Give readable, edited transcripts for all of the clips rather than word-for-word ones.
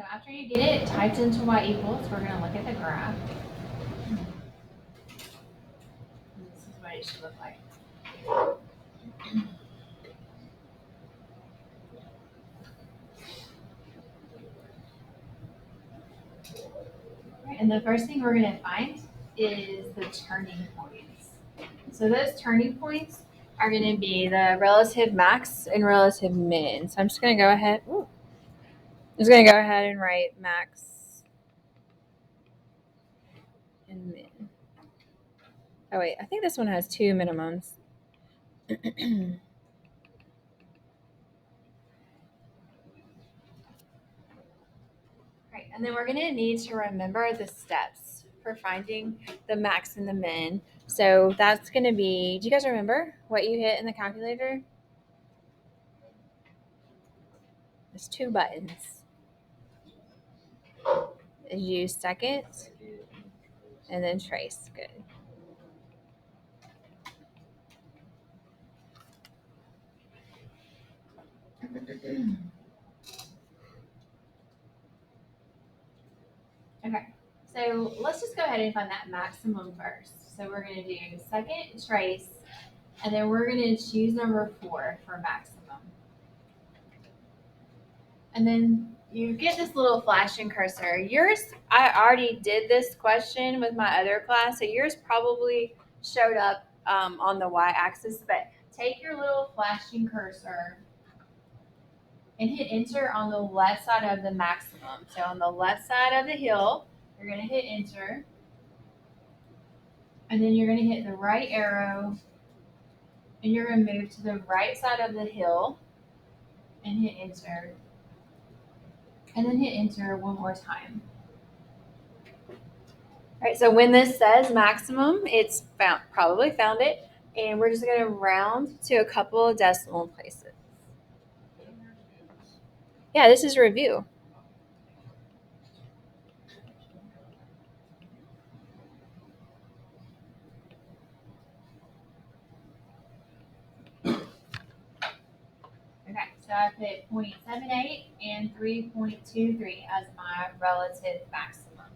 So after you get it typed into y equals, we're going to look at the graph. This is what it should look like. And the first thing we're going to find is the turning points. So those turning points are going to be the relative max and relative min. So I'm just going to go ahead. And write max and min. Oh wait, I think this one has two minimums. Right, and then we're going to need to remember the steps for finding the max and the min. So that's going to be, do you guys remember what you hit in the calculator? There's two buttons. You second and then trace. Good. Okay, so let's just go ahead and find that maximum first. So we're going to do second trace, and then we're going to choose number 4 for maximum. And then you get this little flashing cursor. Yours, I already did this question with my other class, so yours probably showed up on the y-axis, but take your little flashing cursor and hit enter on the left side of the maximum. So on the left side of the hill, you're going to hit enter, and then you're going to hit the right arrow, and you're going to move to the right side of the hill and hit enter, and then hit enter one more time. All right, so when this says maximum, it's probably found it, and we're just going to round to a couple of decimal places. Yeah, this is review. Okay, so I put 0.78 and 3.23 as my relative maximum.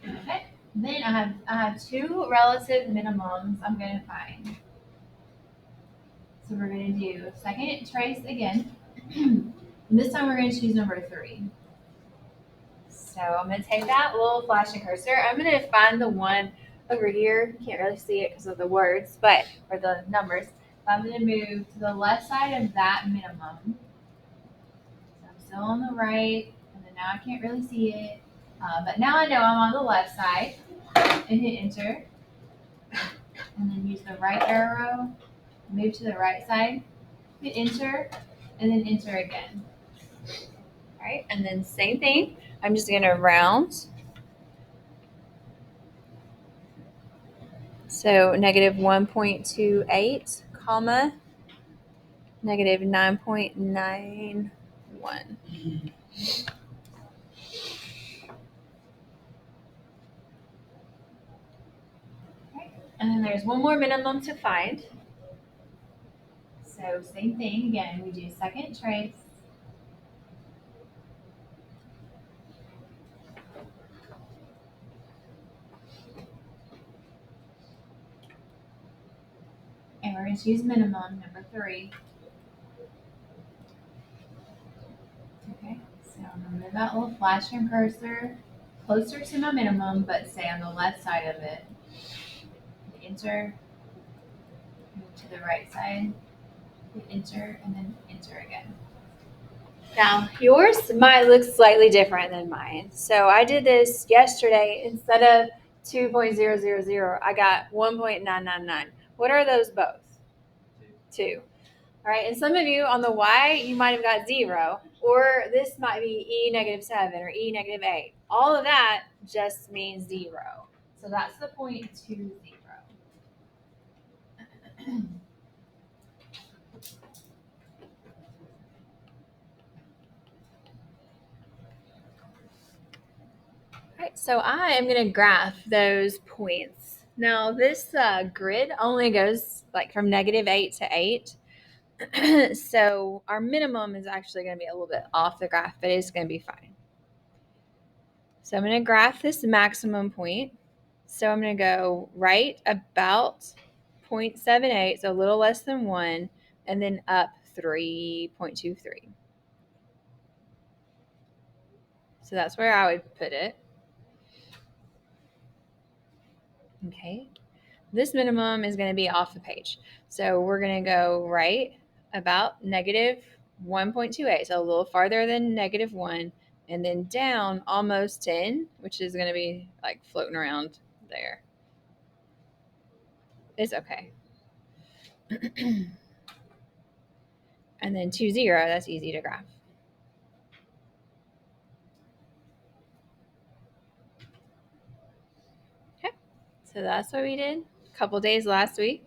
Okay, then I have two relative minimums I'm going to find. So we're going to do second trace again. And this time we're going to choose number 3. So I'm going to take that little flashing cursor. I'm going to find the one over here. You can't really see it because of the words, or the numbers. But I'm going to move to the left side of that minimum. So I'm still on the right, and then now I can't really see it. But now I know I'm on the left side, and hit enter. And then use the right arrow, move to the right side, hit enter, and then enter again. All right, and then same thing. I'm just going to round. So negative 1.28, comma, negative 9.91. Okay. And then there's one more minimum to find. So same thing again, we do second trace. And we're going to choose minimum, number 3. Okay, so I'm going to move that little flashing cursor closer to my minimum, but stay on the left side of it. Enter, move to the right side, hit enter, and then enter again. Now, yours might look slightly different than mine. So I did this yesterday. Instead of 2.000, I got 1.999. What are those both? 2. All right, and some of you on the Y, you might have got 0, or this might be E negative 7 or E negative 8. All of that just means 0. So that's the 0.20. All right, so I am going to graph those points. Now this grid only goes like from -8 to 8. So our minimum is actually going to be a little bit off the graph, but it's going to be fine. So I'm going to graph this maximum point. So I'm going to go right about 0.78, so a little less than 1, and then up 3.23. So that's where I would put it. Okay. This minimum is going to be off the page. So we're going to go right about -1.28, so a little farther than -1, and then down almost 10, which is going to be like floating around there. It's okay. And then 2, 0, that's easy to graph. Okay, so that's what we did a couple days last week.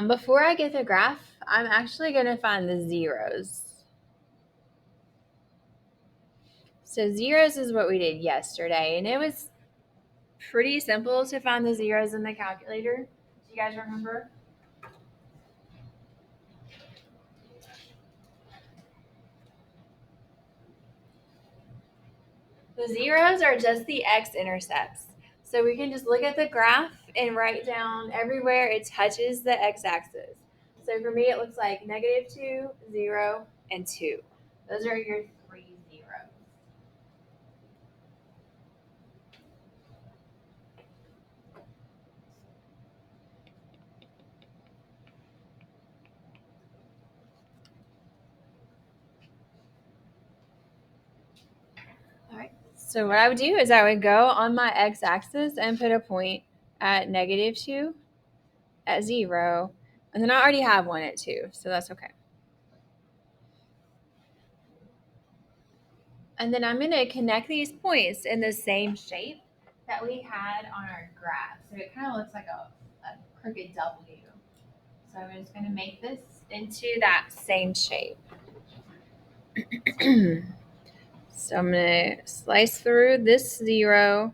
Before I get the graph, I'm actually going to find the zeros. So zeros is what we did yesterday, and it was pretty simple to find the zeros in the calculator. Do you guys remember? The zeros are just the x-intercepts. So we can just look at the graph and write down everywhere it touches the x-axis. So for me, it looks like -2, 0, and 2. Those are your 3 zeros. All right. So what I would do is I would go on my x-axis and put a point at -2, at 0, and then I already have one at 2, so that's okay. And then I'm going to connect these points in the same shape that we had on our graph. So it kind of looks like a crooked W. So I'm just going to make this into that same shape. So I'm going to slice through this 0,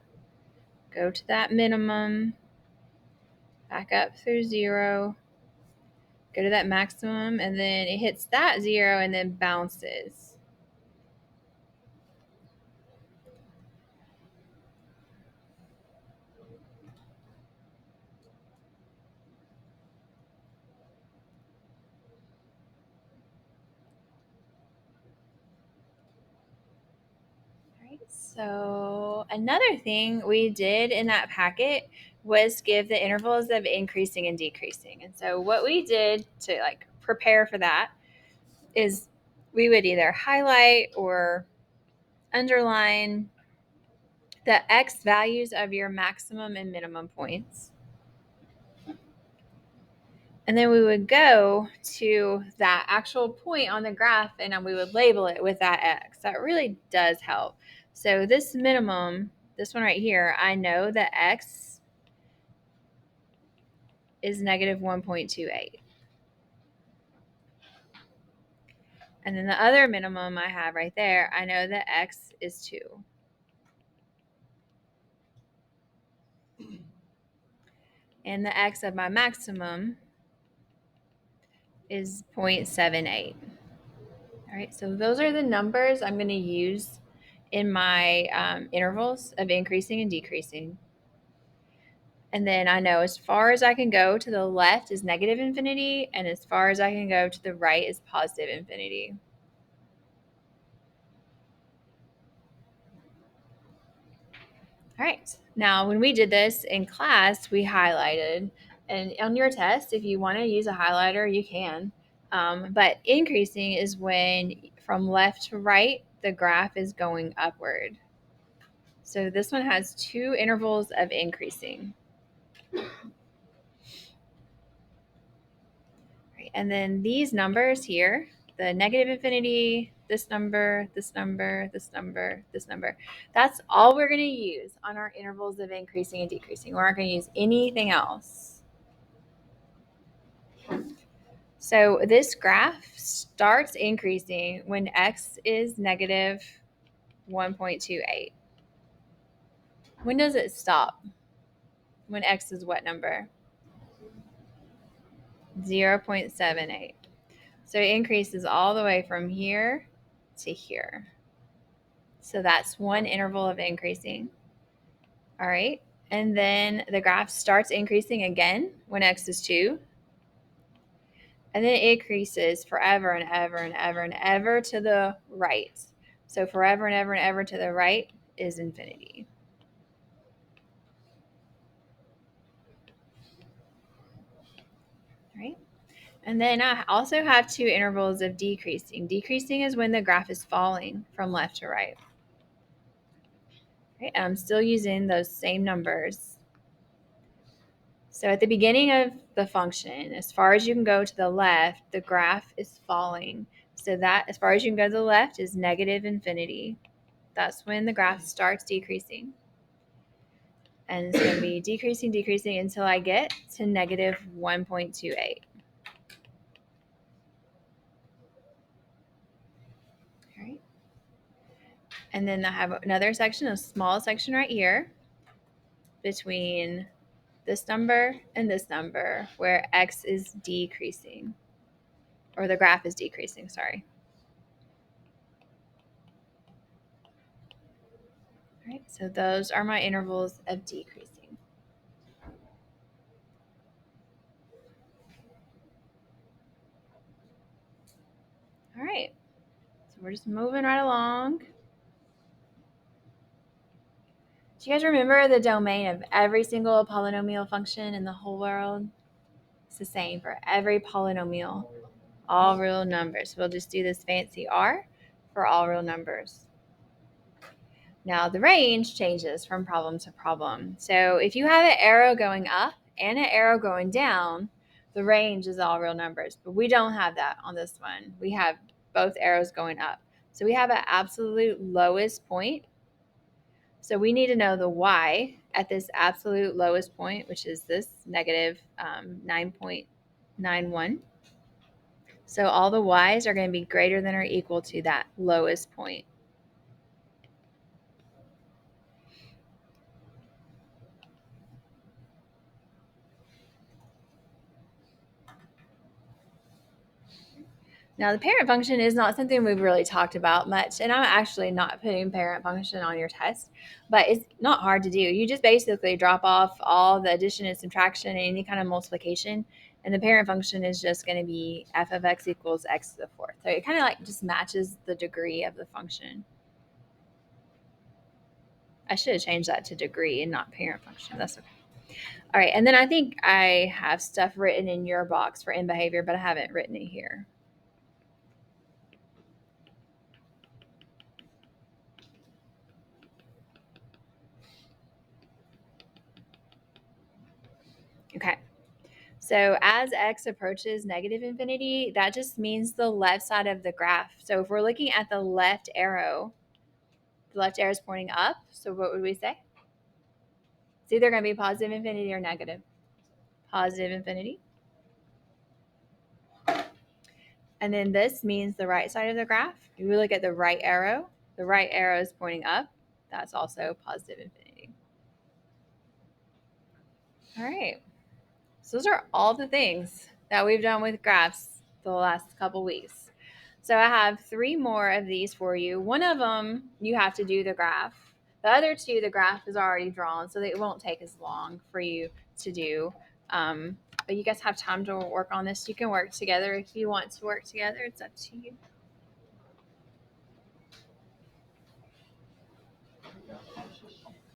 go to that minimum, back up through 0, go to that maximum, and then it hits that 0 and then bounces. So another thing we did in that packet was give the intervals of increasing and decreasing. And so what we did to like prepare for that is we would either highlight or underline the x values of your maximum and minimum points. And then we would go to that actual point on the graph and we would label it with that x. That really does help. So this minimum, this one right here, I know that x is -1.28. And then the other minimum I have right there, I know that x is 2. And the x of my maximum is 0.78. All right, so those are the numbers I'm going to use in my intervals of increasing and decreasing. And then I know as far as I can go to the left is negative infinity, and as far as I can go to the right is positive infinity. All right, now when we did this in class, we highlighted. And on your test, if you want to use a highlighter, you can. But increasing is when from left to right, the graph is going upward. So this one has 2 intervals of increasing. Right, and then these numbers here, the negative infinity, this number, this number, this number, this number, that's all we're going to use on our intervals of increasing and decreasing. We're not going to use anything else. So this graph starts increasing when x is -1.28. When does it stop? when x is what number? 0.78. So it increases all the way from here to here. So that's one interval of increasing. All right. And then the graph starts increasing again when x is 2. And then it increases forever and ever and ever and ever to the right. So forever and ever and ever to the right is infinity. All right. And then I also have 2 intervals of decreasing. Decreasing is when the graph is falling from left to right. Okay, I'm still using those same numbers. So at the beginning of the function, as far as you can go to the left, the graph is falling. So that as far as you can go to the left is negative infinity. That's when the graph starts decreasing. And it's going to be decreasing, decreasing until I get to negative 1.28. All right. And then I have another section, a small section right here between this number and this number where x is decreasing, or the graph is decreasing, sorry. All right, so those are my intervals of decreasing. All right, so we're just moving right along. Do you guys remember the domain of every single polynomial function in the whole world? It's the same for every polynomial, all real numbers. We'll just do this fancy R for all real numbers. Now the range changes from problem to problem. So if you have an arrow going up and an arrow going down, the range is all real numbers. But we don't have that on this one. We have both arrows going up. So we have an absolute lowest point. So we need to know the y at this absolute lowest point, which is this negative 9.91. So all the y's are going to be greater than or equal to that lowest point. Now, the parent function is not something we've really talked about much, and I'm actually not putting parent function on your test, but it's not hard to do. You just basically drop off all the addition and subtraction and any kind of multiplication, and the parent function is just going to be f of x equals x to the fourth. So it kind of like just matches the degree of the function. I should have changed that to degree and not parent function. That's okay. All right, and then I think I have stuff written in your box for end behavior, but I haven't written it here. Okay. So as x approaches negative infinity, that just means the left side of the graph. So if we're looking at the left arrow is pointing up. So what would we say? It's either going to be positive infinity or negative. Positive infinity. And then this means the right side of the graph. If we look at the right arrow is pointing up. That's also positive infinity. All right. So those are all the things that we've done with graphs the last couple weeks. So I have 3 more of these for you. One of them, you have to do the graph. The other 2, the graph is already drawn, so it won't take as long for you to do. But you guys have time to work on this. You can work together if you want to work together. It's up to you.